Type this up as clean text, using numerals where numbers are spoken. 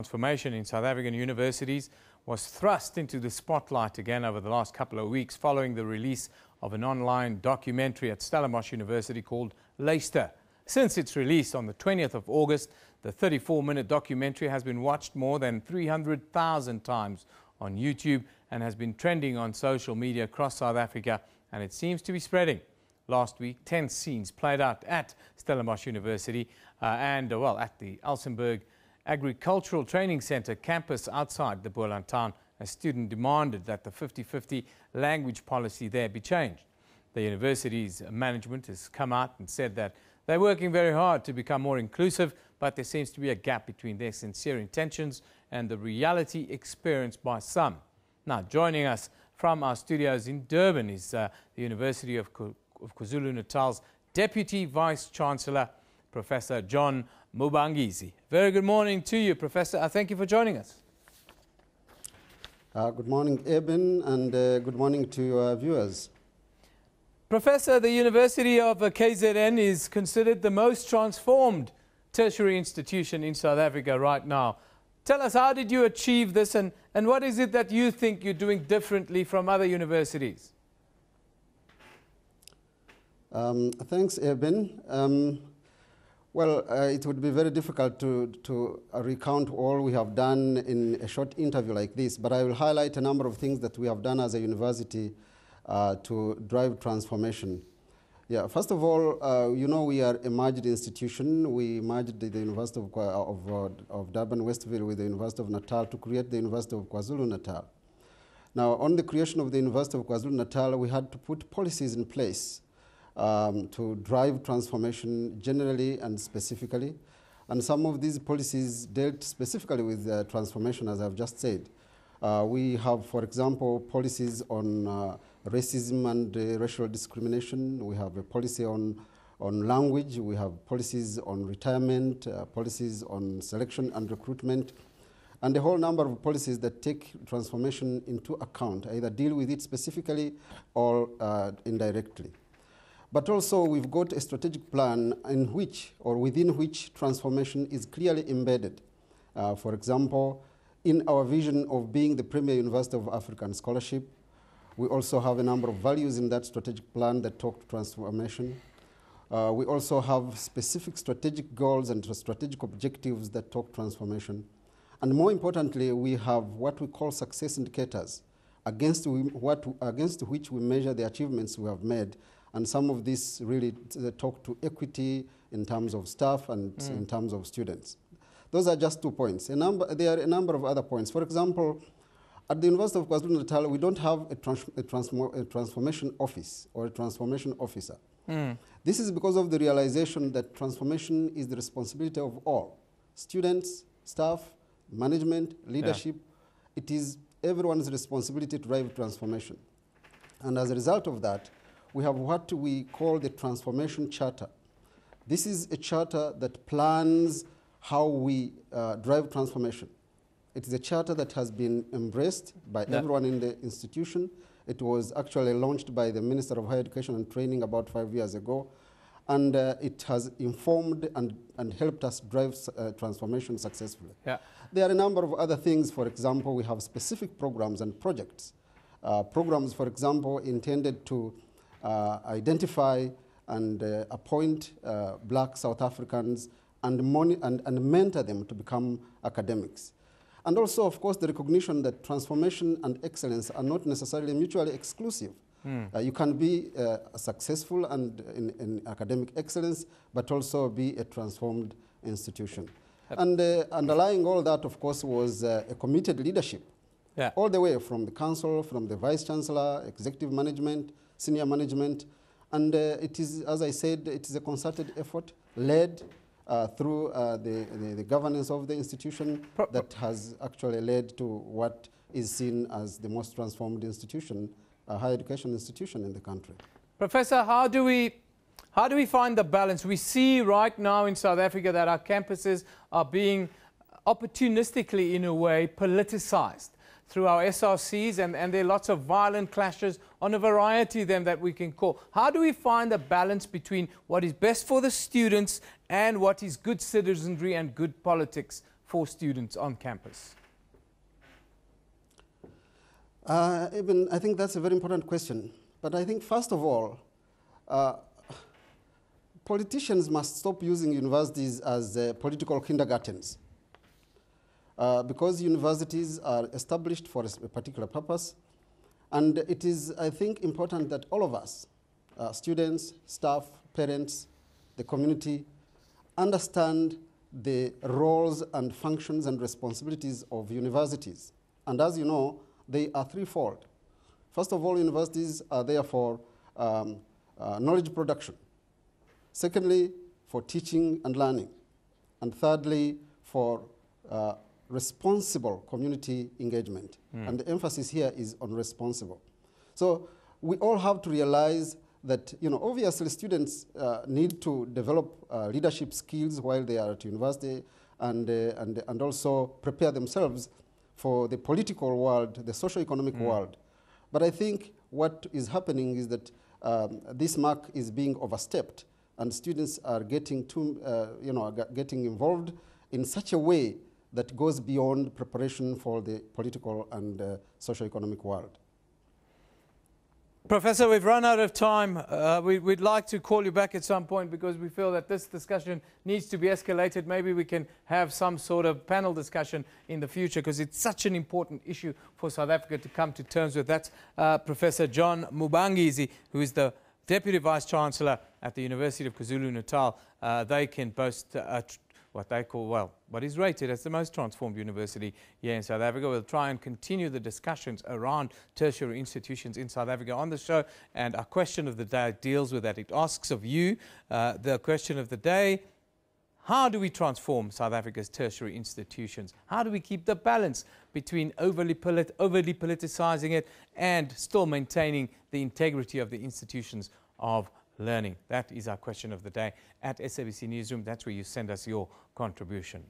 Transformation in South African universities was thrust into the spotlight again over the last couple of weeks following the release of an online documentary at Stellenbosch University called Luister. Since its release on the 20th of August, the 34-minute documentary has been watched more than 300,000 times on YouTube and has been trending on social media across South Africa, and it seems to be spreading. Last week, 10 scenes played out at Stellenbosch University at the Elsenburg Agricultural Training Centre campus outside the Boland town. A student demanded that the 50-50 language policy there be changed. The university's management has come out and said that they're working very hard to become more inclusive, but there seems to be a gap between their sincere intentions and the reality experienced by some. Now, joining us from our studios in Durban is the University of KwaZulu Natal's Deputy Vice-Chancellor, Professor John Mubangizi. Very good morning to you, Professor. Thank you for joining us. Good morning, Eben, and good morning to your viewers. Professor, the University of KZN is considered the most transformed tertiary institution in South Africa right now. Tell us, how did you achieve this, and what is it that you think you're doing differently from other universities? Thanks, Eben. It would be very difficult to recount all we have done in a short interview like this, but I will highlight a number of things that we have done as a university to drive transformation. Yeah, first of all, we are a merged institution. We merged the University of Durban Westville with the University of Natal to create the University of KwaZulu Natal. Now, on the creation of the University of KwaZulu Natal, we had to put policies in place to drive transformation generally and specifically. And some of these policies dealt specifically with transformation, as I've just said. We have, for example, policies on racism and racial discrimination. We have a policy on language. We have policies on retirement, policies on selection and recruitment, and a whole number of policies that take transformation into account, either deal with it specifically or indirectly. But also, we've got a strategic plan in which, or within which, transformation is clearly embedded. For example, in our vision of being the premier university of African scholarship, we also have a number of values in that strategic plan that talk to transformation. We also have specific strategic goals and strategic objectives that talk transformation. And more importantly, we have what we call success indicators, against which we measure the achievements we have made. And some of these really talk to equity in terms of staff and in terms of students. Those are just 2 points. There are a number of other points. For example, at the University of KwaZulu Natal, we don't have a transformation office or a transformation officer. This is because of the realization that transformation is the responsibility of all. Students, staff, management, leadership. Yeah. It is everyone's responsibility to drive transformation. And as a result of that, we have what we call the Transformation Charter. This is a charter that plans how we drive transformation. It is a charter that has been embraced by everyone in the institution. It was actually launched by the Minister of Higher Education and Training about 5 years ago. And it has informed and helped us drive transformation successfully. Yeah. There are a number of other things. For example, we have specific programs and projects. Programs, for example, intended to identify and appoint black South Africans and mentor them to become academics. And also, of course, the recognition that transformation and excellence are not necessarily mutually exclusive. You can be successful and in academic excellence, but also be a transformed institution. And underlying all that, of course, was a committed leadership. Yeah. All the way from the council, from the vice-chancellor, executive management, senior management, and it is, as I said, it is a concerted effort led through the governance of the institution that has actually led to what is seen as the most transformed institution, higher education institution in the country. Professor, how do we find the balance? We see right now in South Africa that our campuses are being opportunistically, in a way, politicized through our SRCs, and there are lots of violent clashes on a variety of them that we can call. How do we find the balance between what is best for the students and what is good citizenry and good politics for students on campus? I think that's a very important question. But I think, first of all, politicians must stop using universities as political kindergartens. Because universities are established for a particular purpose. And it is, I think, important that all of us, students, staff, parents, the community, understand the roles and functions and responsibilities of universities. And as you know, they are threefold. First of all, universities are there for knowledge production. Secondly, for teaching and learning. And thirdly, for responsible community engagement. And the emphasis here is on responsible. So we all have to realize that, obviously students need to develop leadership skills while they are at university and also prepare themselves for the political world, the socio-economic world. But I think what is happening is that this mark is being overstepped, and students are getting getting involved in such a way that goes beyond preparation for the political and socio-economic world. Professor, we've run out of time. We'd like to call you back at some point because we feel that this discussion needs to be escalated. Maybe we can have some sort of panel discussion in the future because it's such an important issue for South Africa to come to terms with. That's Professor John Mubangizi, who is the Deputy Vice-Chancellor at the University of KwaZulu Natal. They can boast what they call, what is rated as the most transformed university here in South Africa. We'll try and continue the discussions around tertiary institutions in South Africa on the show, and our question of the day deals with that. It asks of you, the question of the day, how do we transform South Africa's tertiary institutions? How do we keep the balance between overly politicizing it and still maintaining the integrity of the institutions of learning? That is our question of the day at SABC Newsroom. That's where you send us your contribution.